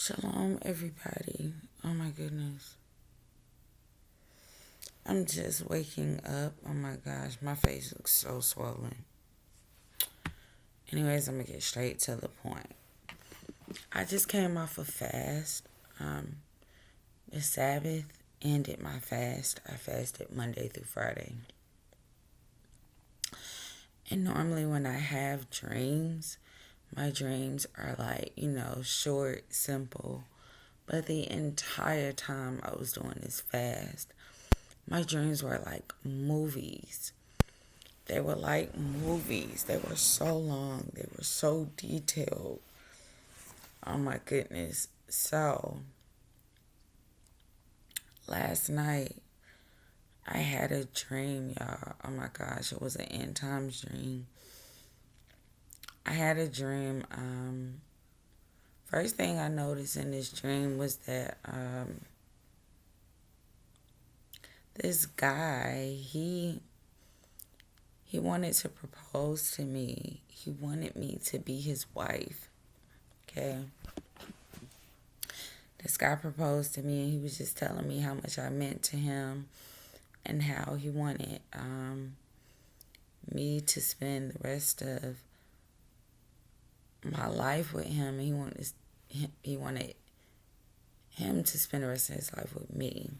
Shalom, everybody. Oh my goodness. I'm just waking up. Oh my gosh, my face looks so swollen. Anyways, I'm gonna get straight to the point. I just came off a fast. The Sabbath ended my fast. I fasted Monday through Friday. And normally, when I have dreams, my dreams are like, short, simple. But the entire time I was doing this fast, my dreams were like movies. They were like movies. They were so long. They were so detailed. Oh my goodness. So, last night, I had a dream, y'all. Oh my gosh. It was an end times dream. I had a dream. First thing I noticed in this dream was that this guy, he wanted to propose to me. He wanted me to be his wife. Okay. This guy proposed to me, and he was just telling me how much I meant to him and how he wanted me to spend the rest of my life with him, and he wanted him to spend the rest of his life with me.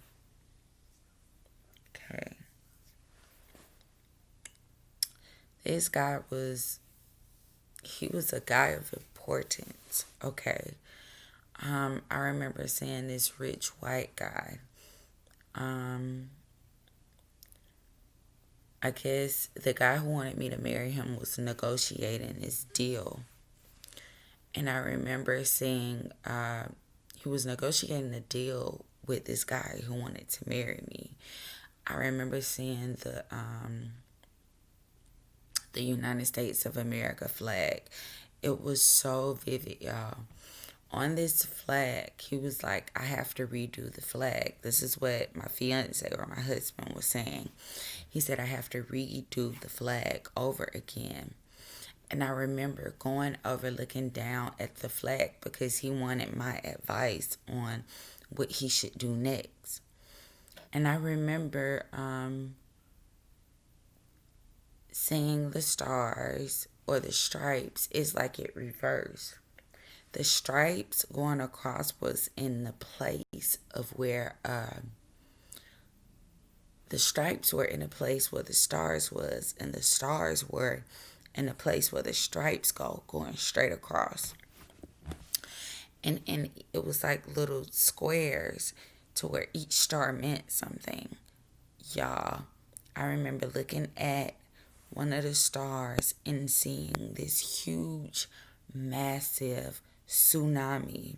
Okay. This guy was a guy of importance. Okay. I remember seeing this rich white guy. I guess the guy who wanted me to marry him was negotiating this deal. And I remember seeing he was negotiating a deal with this guy who wanted to marry me. I remember seeing the United States of America flag. It was so vivid, y'all. On this flag, he was like, I have to redo the flag. This is what my fiance or my husband was saying. He said, I have to redo the flag over again. And I remember going over looking down at the flag because he wanted my advice on what he should do next. And I remember seeing the stars or the stripes is like it reversed. The stripes going across was in the place of where the stripes were in a place where the stars was, and the stars were in a place where the stripes going straight across. And it was like little squares to where each star meant something. Y'all, I remember looking at one of the stars and seeing this huge, massive tsunami,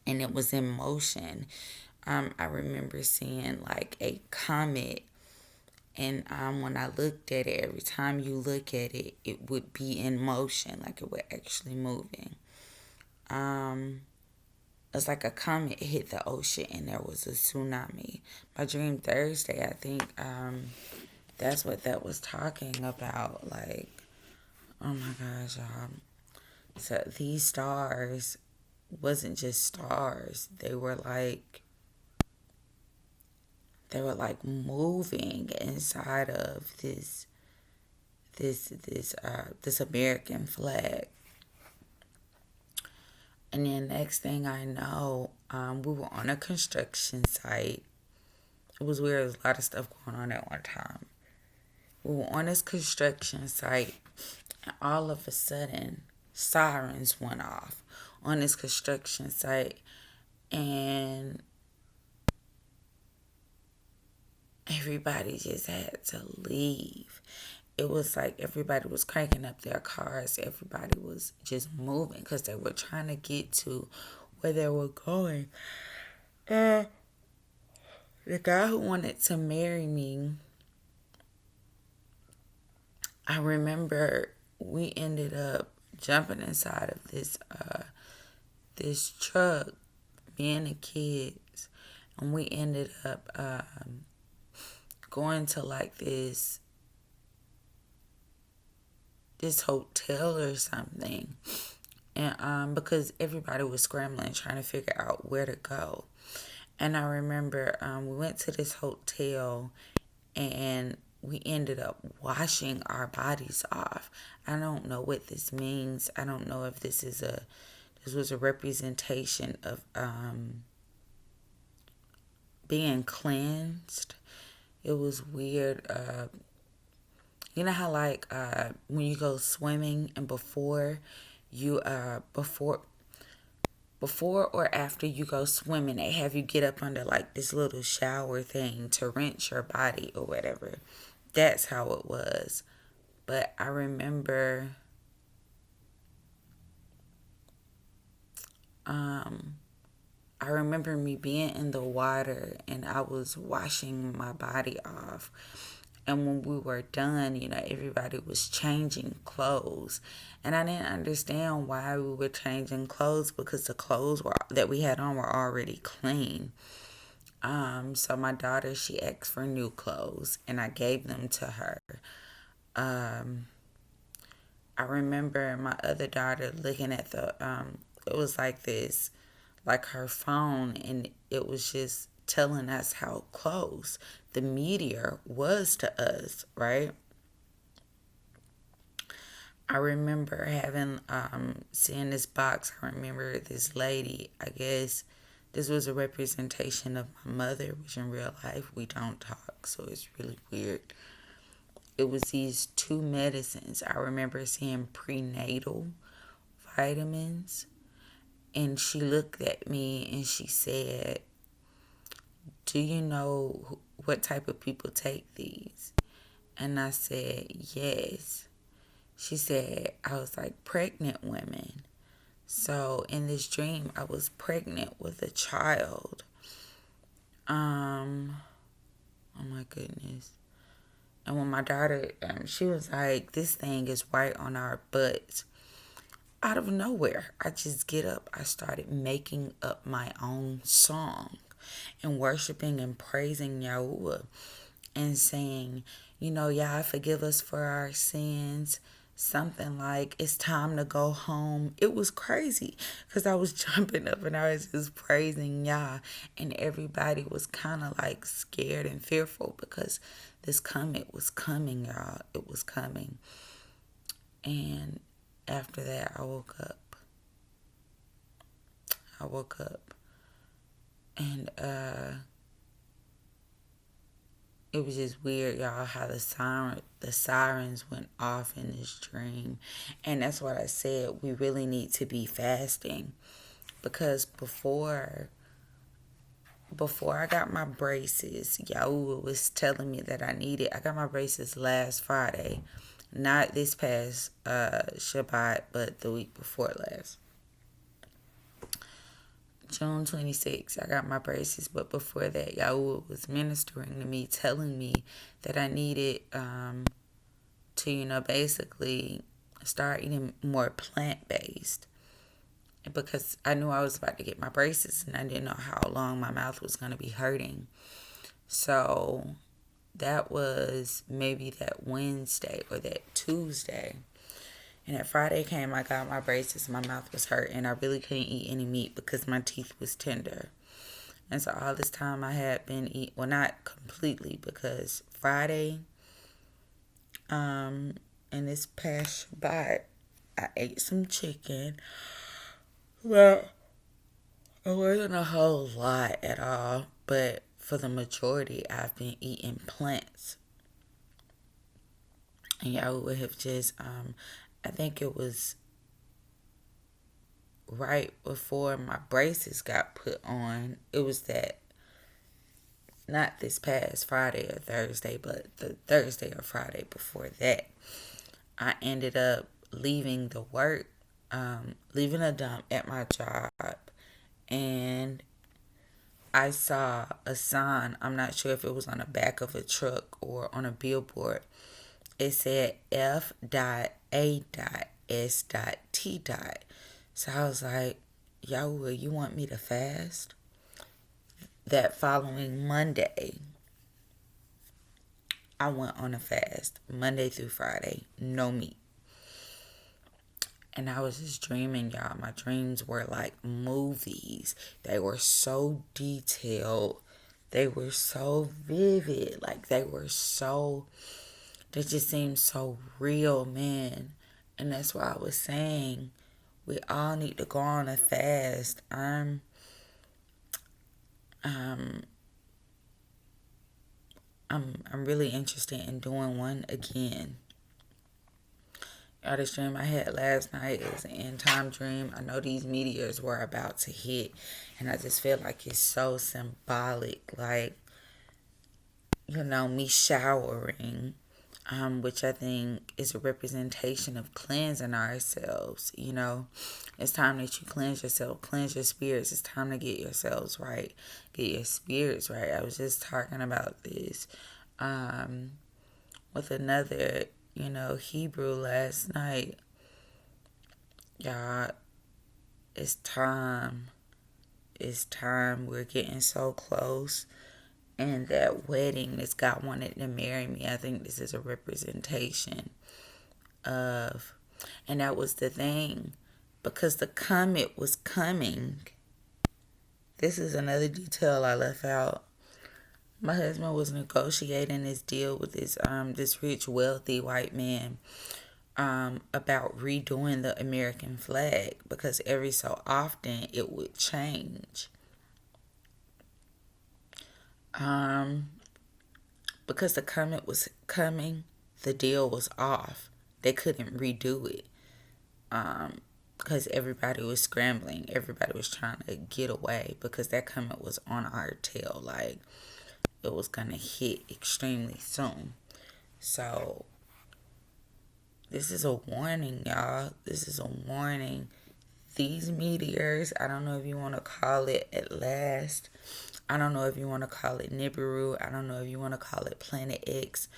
and it was in motion. I remember seeing like a comet, and when I looked at it, every time you look at it, it would be in motion, like it was actually moving. It's like a comet hit the ocean and there was a tsunami. My dream Thursday, I think that's what that was talking about. Like, oh my gosh, y'all. So these stars wasn't just stars. They were like moving inside of this American flag. And then next thing I know, we were on a construction site. It was weird. There was a lot of stuff going on at one time. We were on this construction site, and all of a sudden, sirens went off on this construction site, and everybody just had to leave. It was like everybody was cranking up their cars. Everybody was just moving because they were trying to get to where they were going. And the guy who wanted to marry me, I remember we ended up jumping inside of this truck, me and the kids, and we ended up going to like this hotel or something. And because everybody was scrambling trying to figure out where to go. And I remember we went to this hotel and we ended up washing our bodies off. I don't know what this means. I don't know if this was a representation of being cleansed. It was weird. You know how like when you go swimming and you before or after you go swimming, they have you get up under like this little shower thing to rinse your body or whatever. That's how it was. But um I remember me being in the water and I was washing my body off. And when we were done, everybody was changing clothes. And I didn't understand why we were changing clothes because the clothes that we had on were already clean. So my daughter, she asked for new clothes and I gave them to her. Um, I remember my other daughter looking at it was like this, like her phone, and it was just telling us how close the meteor was to us, right? I remember seeing this box. I remember this lady, I guess this was a representation of my mother, which in real life we don't talk, so it's really weird. It was these two medicines. I remember seeing prenatal vitamins, and she looked at me and she said, "Do you know what type of people take these?" And I said, "Yes." She said, I was like, "Pregnant women." So in this dream, I was pregnant with a child. Um, oh my goodness. And when my daughter, she was like, "This thing is right on our butts." Out of nowhere, I just get up. I started making up my own song and worshiping and praising Yahuah and saying, "Yah, forgive us for our sins." Something like, "It's time to go home." It was crazy because I was jumping up and I was just praising Yah. And everybody was kind of like scared and fearful because this comet was coming, y'all. It was coming. And after that, I woke up. And it was just weird, y'all, how the sirens went off in this dream. And that's what I said. We really need to be fasting because before I got my braces, Yahuah was telling me that I got my braces last Friday, not this past Shabbat, but the week before last. June 26th, I got my braces, but before that, Yahuah was ministering to me, telling me that I needed to, basically start eating more plant-based because I knew I was about to get my braces and I didn't know how long my mouth was going to be hurting. So that was maybe that Wednesday or that Tuesday. And that Friday came, I got my braces, my mouth was hurting. I really couldn't eat any meat because my teeth was tender. And so all this time I had been eating, well, not completely because Friday, and this past Shabbat, I ate some chicken. Well, it wasn't a whole lot at all, but for the majority, I've been eating plants. And y'all would have just, I think it was right before my braces got put on. It was that, not this past Friday or Thursday, but the Thursday or Friday before that, I ended up leaving a dump at my job, and I saw a sign. I'm not sure if it was on the back of a truck or on a billboard. It said F.A.S.T. So I was like, "Yahuah, you want me to fast?" That following Monday, I went on a fast, Monday through Friday, no meat. And I was just dreaming, y'all. My dreams were like movies. They were so detailed. They were so vivid. Like they just seemed so real, man. And that's why I was saying we all need to go on a fast. Um I'm really interested in doing one again. This dream I had last night is an end time dream. I know these meteors were about to hit, and I just feel like it's so symbolic. Like, me showering, which I think is a representation of cleansing ourselves. It's time that you cleanse yourself, cleanse your spirits. It's time to get yourselves right, get your spirits right. I was just talking about this with another, Hebrew last night. Y'all, it's time. It's time. We're getting so close. And that wedding, this guy wanted to marry me. I think this is a representation of, and that was the thing, because the comet was coming. This is another detail I left out. My husband was negotiating this deal with this rich, wealthy white man about redoing the American flag, because every so often it would change. Because the comet was coming, the deal was off. They couldn't redo it. Because everybody was scrambling. Everybody was trying to get away because that comet was on our tail. Like, it was going to hit extremely soon. So, this is a warning, y'all. This is a warning. These meteors, I don't know if you want to call it at last. I don't know if you want to call it Nibiru. I don't know if you want to call it Planet X.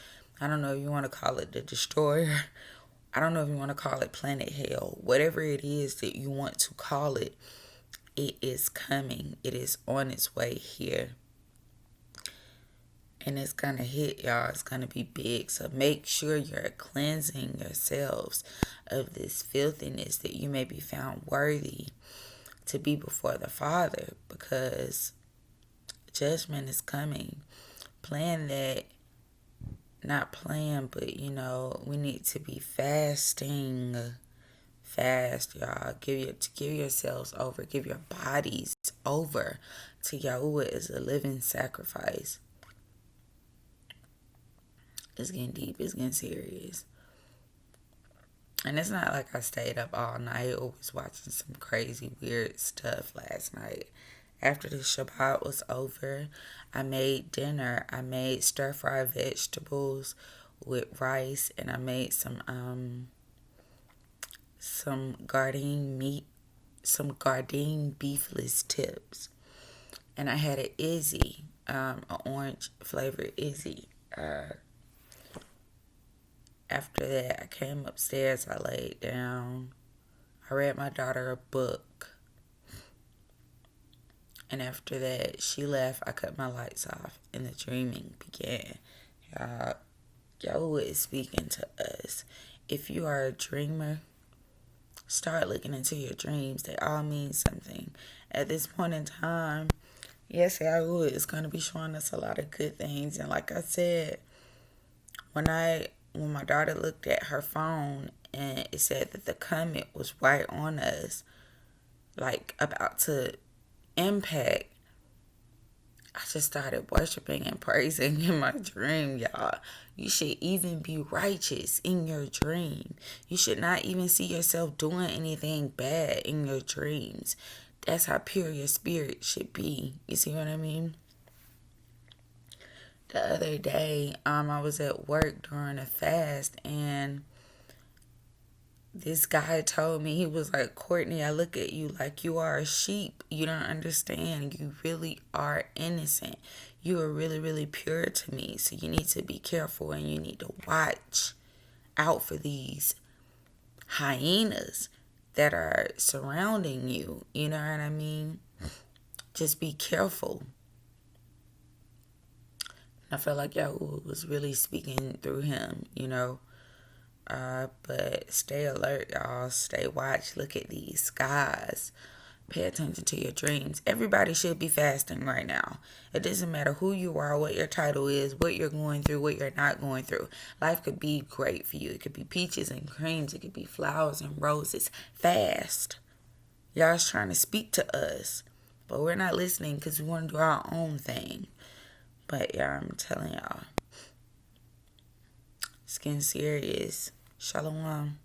I don't know if you want to call it the Destroyer. I don't know if you want to call it Planet Hell. Whatever it is that you want to call it, it is coming. It is on its way here. And it's going to hit, y'all. It's going to be big. So make sure you're cleansing yourselves of this filthiness, that you may be found worthy to be before the Father, because judgment is coming. Plan that. Not plan, but we need to be fasting. Fast, y'all. Give yourselves over. Give your bodies over to Yahuah as a living sacrifice. It's getting deep. It's getting serious. And it's not like I stayed up all night or was watching some crazy, weird stuff last night. After the Shabbat was over, I made dinner. I made stir-fried vegetables with rice, and I made some Gardein meat, some Gardein beefless tips. And I had an Izzy, an orange flavored Izzy. After that, I came upstairs, I laid down. I read my daughter a book. And after that, she left. I cut my lights off, and the dreaming began. Yahuah is speaking to us. If you are a dreamer, start looking into your dreams. They all mean something. At this point in time, yes, Yahuah is going to be showing us a lot of good things. And like I said, when my daughter looked at her phone and it said that the comet was right on us, like about to impact, I just started worshiping and praising in my dream, y'all. You should even be righteous in your dream. You should not even see yourself doing anything bad in your dreams. That's how pure your spirit should be. You see what I mean? The other day, I was at work during a fast, and this guy told me, he was like, Courtney, I look at you like you are a sheep. You don't understand. You really are innocent. You are really, really pure to me. So you need to be careful, and you need to watch out for these hyenas that are surrounding you. You know what I mean? Just be careful. I felt like Yahuah was really speaking through him, But stay alert, y'all. Stay watch. Look at these skies. Pay attention to your dreams. Everybody should be fasting right now. It doesn't matter who you are, what your title is, what you're going through, what you're not going through. Life could be great for you. It could be peaches and creams. It could be flowers and roses. Fast. Y'all's trying to speak to us, but we're not listening because we want to do our own thing. But yeah, I'm telling y'all, it's getting serious. Shalom.